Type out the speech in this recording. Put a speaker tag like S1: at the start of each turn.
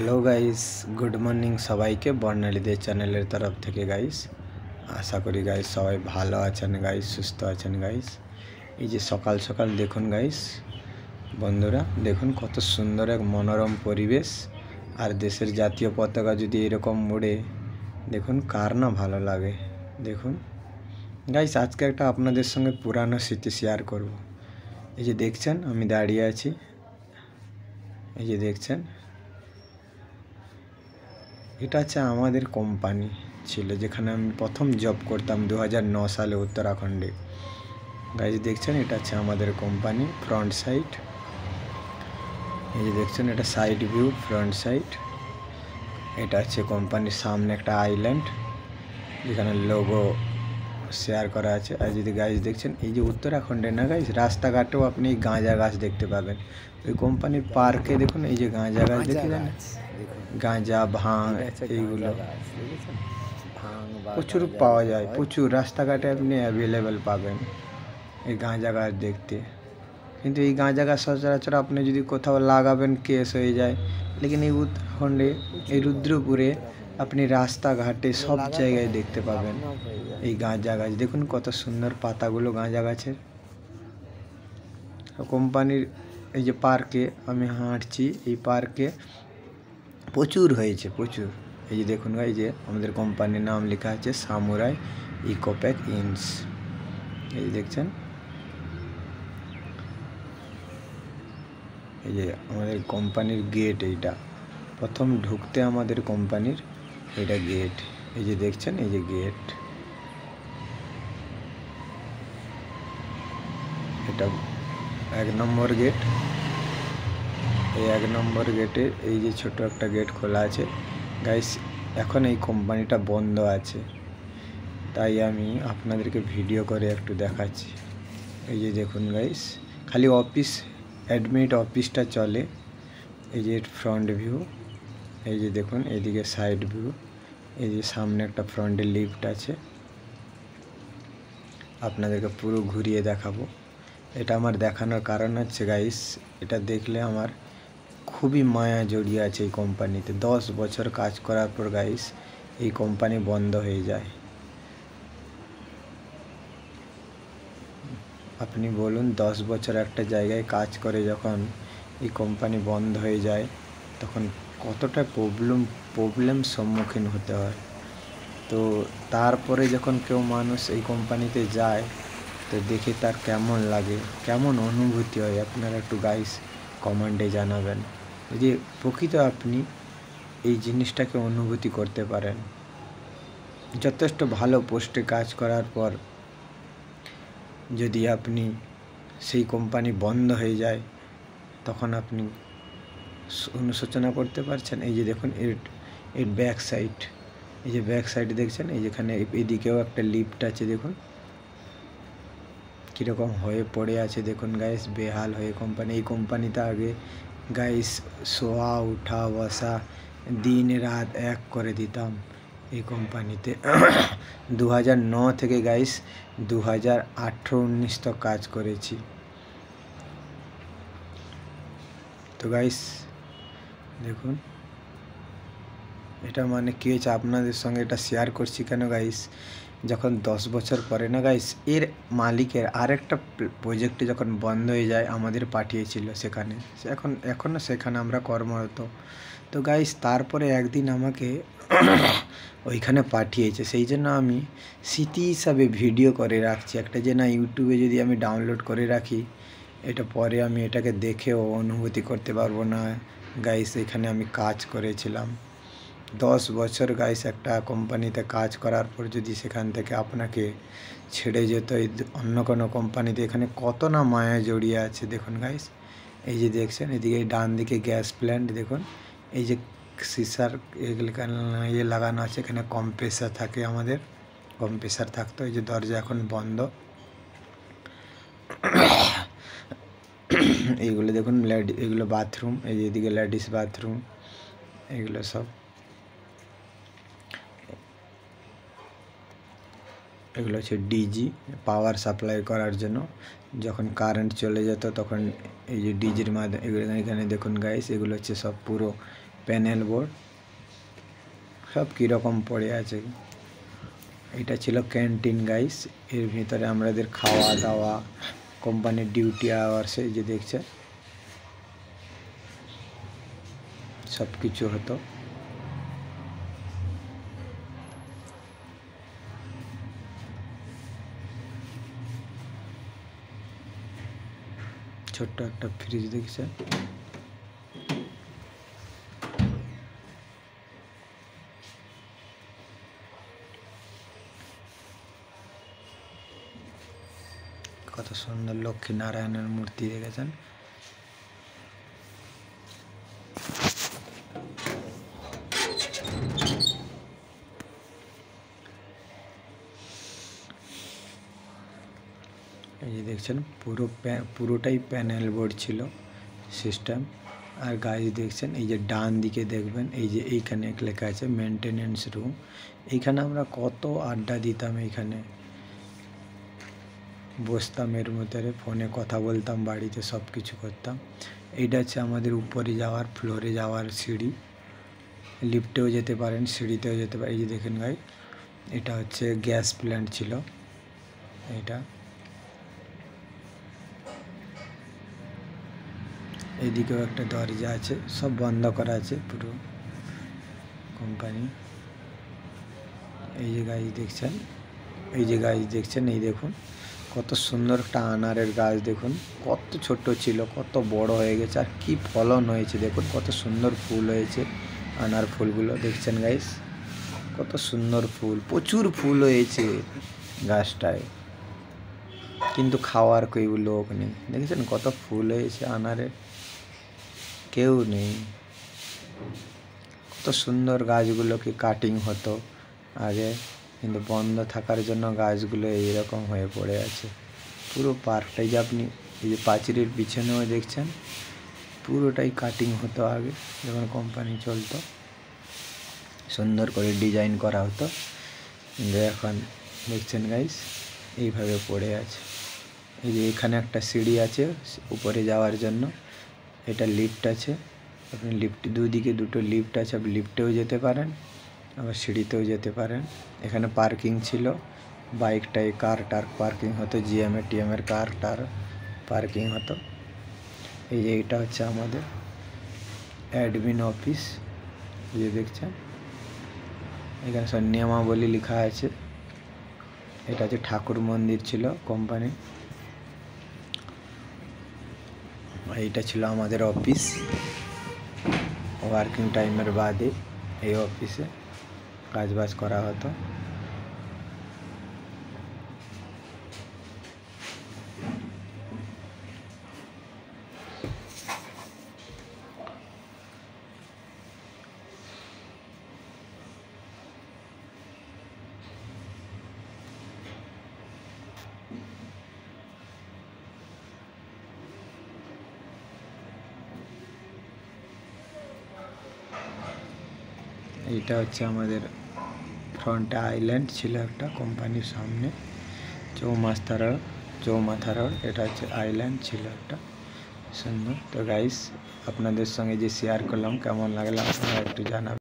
S1: Hello guys, good morning সবাইকে বর্ণালীদের চ্যানেলের তরফ থেকে গাইস। আশা করি গাইস সবাই ভালো আছেন গাইস, সুস্থ আছেন গাইস। এই যে সকাল সকাল দেখুন গাইস, বন্ধুরা দেখুন কত সুন্দর এক মনোরম পরিবেশ। আর দেশের জাতীয় পতাকা যদি এরকম উড়ে, দেখুন কার না ভালো লাগে। দেখুন গাইস, আজকে একটা আপনাদের সঙ্গে পুরানো স্মৃতি শেয়ার করব। এই যে দেখছেন আমি দাঁড়িয়ে আছি, এই যে দেখছেন, এটা হচ্ছে আমাদের কোম্পানি ছিল যেখানে আমি প্রথম জব করতাম 2009 সালে উত্তরাখণ্ডে। গাইজ দেখছেন, এটা হচ্ছে আমাদের কোম্পানি ফ্রন্ট সাইড। এই যে দেখছেন, এটা সাইড ভিউ, ফ্রন্ট সাইড। এটা হচ্ছে কোম্পানির সামনে একটা আইল্যান্ড যেখানে লোগো শেয়ার করা আছে। আর যদি গাইজ দেখছেন, এই যে উত্তরাখণ্ডে না গাইজ, রাস্তাঘাটেও আপনি গাঁজা গাছ দেখতে পাবেন। ওই কোম্পানির পার্কে দেখুন, এই যে গাঁজা গাছ দেখেছেন, গাঁজা ভাঙ এইগুলো প্রচুর পাওয়া যায়, প্রচুর রাস্তাঘাটে আপনি অ্যাভেলেবেল পাবেন এই গাঁজা গাছ দেখতে। কিন্তু এই গাঁজা গাছ সচরাচর আপনি যদি কোথাও লাগাবেন কেস হয়ে যায়। লেকিন এই উত্তরাখণ্ডে, এই রুদ্রপুরে আপনি রাস্তাঘাটে সব জায়গায় দেখতে পাবেন এই গাঁজা গাছ। দেখুন কত সুন্দর পাতাগুলো গাঁজা গাছের। কোম্পানির এই যে পার্কে আমি হাঁটছি, এই পার্কে প্রচুর হয়েছে, প্রচুর। এই যে দেখুন ভাই, যে আমাদের কোম্পানির নাম লেখা আছে সামুরাই ইকোপ্যাক ইনস। এই যে দেখছেন, এই যে আমাদের কোম্পানির গেট। এইটা প্রথম ঢুকতে আমাদের কোম্পানির এটা গেট। এই যে দেখছেন, এই যে গেট, এটা 1 নম্বর গেট। এই 1 নম্বর গেটে এই যে ছোট একটা গেট খোলা আছে গাইস। এখন এই কোম্পানিটা বন্ধ আছে, তাই আমি আপনাদেরকে ভিডিও করে একটু দেখাচ্ছি। এই যে দেখুন গাইস, খালি অফিস, অ্যাডমিট অফিসটা চলে। এই যে ফ্রন্ট ভিউ, এই যে দেখুন এইদিকে সাইড ভিউ। এই যে সামনে একটা ফ্রন্টে লিফট আছে, আপনাদেরকে পুরো ঘুরিয়ে দেখাবো। এটা আমার দেখানোর কারণ হচ্ছে গাইস, এটা দেখলে আমার খুবই মায়া জড়িয়ে আছে এই কোম্পানিতে। 10 বছর কাজ করার পর গাইস এই কোম্পানি বন্ধ হয়ে যায়। আপনি বলুন, 10 বছর একটা জায়গায় কাজ করে যখন এই কোম্পানি বন্ধ হয়ে যায়, তখন কতটা প্রবলেম সম্মুখীন হতে হয়। তো তারপরে যখন কেউ মানুষ এই কোম্পানিতে যায়, তো দেখে তার কেমন লাগে, কেমন অনুভূতি হয়, আপনারা একটু গাইস কমেন্টে জানাবেন। যদি প্রকৃত আপনি এই জিনিসটাকে অনুভূতি করতে পারেন। যথেষ্ট ভালো পোস্টে কাজ করার পর যদি আপনি সেই কোম্পানি বন্ধ হয়ে যায়, তখন আপনি অনুশোচনা করতে পারছেন। এই যে দেখুন এর ব্যাক সাইড, এই যে ব্যাক সাইড দেখছেন, এই যেখানে এদিকেও একটা লিফট আছে। দেখুন কীরকম হয়ে পড়ে আছে, দেখুন গাইস, বেহাল হয়ে কোম্পানি। এই কোম্পানিতে আগে গাইস শোয়া উঠা বসা দিন রাত এক করে দিতাম এই কোম্পানিতে। 2009 থেকে গাইস 2018-19 তক কাজ করেছি। তো গাইস দেখুন, এটা মানে কী হয়েছে, আপনাদের সঙ্গে এটা শেয়ার করছি কেন গাইস, যখন 10 বছর পরে না গাইস, এর মালিকের আরেকটা প্রজেক্টে যখন বন্ধ হয়ে যায়, আমাদের পাঠিয়েছিল সেখানে। এখনও সেখানে আমরা কর্মরত। তো গাইস তারপরে একদিন আমাকে ওইখানে পাঠিয়েছে, সেই জন্য আমি স্মৃতি হিসাবে ভিডিও করে রাখছি একটা, যে না ইউটিউবে যদি আমি ডাউনলোড করে রাখি, এটা পরে আমি এটাকে দেখেও অনুভূতি করতে পারবো না গাইস এখানে আমি কাজ করেছিলাম। 10 বছর গাইস একটা কোম্পানিতে কাজ করার পর যদি সেখান থেকে আপনাকে ছেড়ে যেত অন্য কোনো কোম্পানিতে, এখানে কত না মায়া জড়িয়ে আছে। দেখুন গাইস, এই যে দেখছেন, এদিকে ডান দিকে গ্যাস প্ল্যান্ট। দেখুন এই যে সিসার এগুলো ইয়ে লাগানো আছে, এখানে কম্প্রেসার থাকে, আমাদের কম্প্রেসার থাকতো। এই যে দরজা এখন বন্ধ। এইগুলো দেখুন, এগুলো বাথরুম, এই যে এদিকে লেডিস বাথরুম, এগুলো সব। এগুলো হচ্ছে ডিজি, পাওয়ার সাপ্লাই করার জন্য। যখন কারেন্ট চলে যেত তখন এই যে ডিজির মাধ্যমে এখানে দেখুন গাইস, এগুলো হচ্ছে সব পুরো প্যানেল বোর্ড সব কীরকম পড়ে আছে। এটা ছিল ক্যান্টিন গাইস, এর ভিতরে আমাদের খাওয়া দাওয়া, কোম্পানির ডিউটি আওয়ার্সে যে দেখছে সব কিছু হতো। ছোট্ট একটা ফ্রিজ দেখছে। কত সুন্দর লক্ষ্মী নারায়ণের মূর্তি দেখেছেন। এই যে দেখছেন পুরোটাই প্যানেল বোর্ড ছিল সিস্টেম। আর গাইজ দেখছেন এই যে ডান দিকে দেখবেন এই যে এইখানে লেখা আছে মেনটেনেন্স রুম। এইখানে আমরা কত আড্ডা দিতাম, এইখানে বসতাম, এর মধ্যে ফোনে কথা বলতাম, বাড়িতে সব কিছু করতাম। এইটা হচ্ছে আমাদের উপরে যাওয়ার, ফ্লোরে যাওয়ার সিঁড়ি। লিফটেও যেতে পারেন, সিঁড়িতেও যেতে পারেন। এই যে দেখেন ভাই, এটা হচ্ছে গ্যাস প্ল্যান্ট ছিল এটা। এইদিকেও একটা দরজা আছে, সব বন্ধ করা আছে পুরো কোম্পানি। এই যে গাছ দেখছেন, এই যে গাছ দেখছেন, এই দেখুন কত সুন্দর একটা আনারের গাছ। দেখুন কত ছোট ছিল, কত বড় হয়ে গেছে, আর কি ফলন হয়েছে দেখুন, কত সুন্দর ফুল হয়েছে। আনার ফুলগুলো দেখছেন গাইস, কত সুন্দর ফুল, প্রচুর ফুল হয়েছে গাছটায়, কিন্তু খাওয়ার কেউ লোক নেই। দেখেছেন কত ফুল হয়েছে আনারে, কেউ নেই। কত সুন্দর গাছগুলোকে কাটিং হতো আগে, কিন্তু বন্ধ থাকার জন্য গাছগুলো এইরকম হয়ে পড়ে আছে। পুরো পার্কটাই যে আপনি এই যে পাঁচিরের পিছনেও দেখছেন, পুরোটাই কাটিং হতো আগে যখন কোম্পানি চলতো, সুন্দর করে ডিজাইন করা হতো। কিন্তু এখন দেখছেন গাইস এইভাবে পড়ে আছে। এই যে এখানে একটা সিঁড়ি আছে উপরে যাওয়ার জন্য, এটা লিফট আছে। আপনি লিফট, দুদিকে দুটো লিফট আছে, আপনি লিফটেও যেতে পারেন, আবার সিঁড়িতেও যেতে পারেন। এখানে পার্কিং ছিল, বাইকটাই কার টার পার্কিং হতো, জিএমএ টিএমের কার টার পার্কিং হতো। এই যে এটা হচ্ছে আমাদের অ্যাডমিন অফিস, এই যে দেখছেন এখানে সব নিয়মাবলী লেখা আছে। এটা হচ্ছে ঠাকুর মন্দির ছিল কোম্পানি। এইটা ছিল আমাদের অফিস, ওয়ার্কিং টাইমের বাদে এই অফিসে কাজবাজ করা হতো। এইটা হচ্ছে আমাদের ফ্রন্টে আইল্যান্ড ছিল একটা কোম্পানির সামনে, চৌমাথা রোড। এটা হচ্ছে আইল্যান্ড ছিল একটা সুন্দর। তো গাইস আপনাদের সঙ্গে যে শেয়ার করলাম, কেমন লাগলো আপনারা একটু জানাবেন।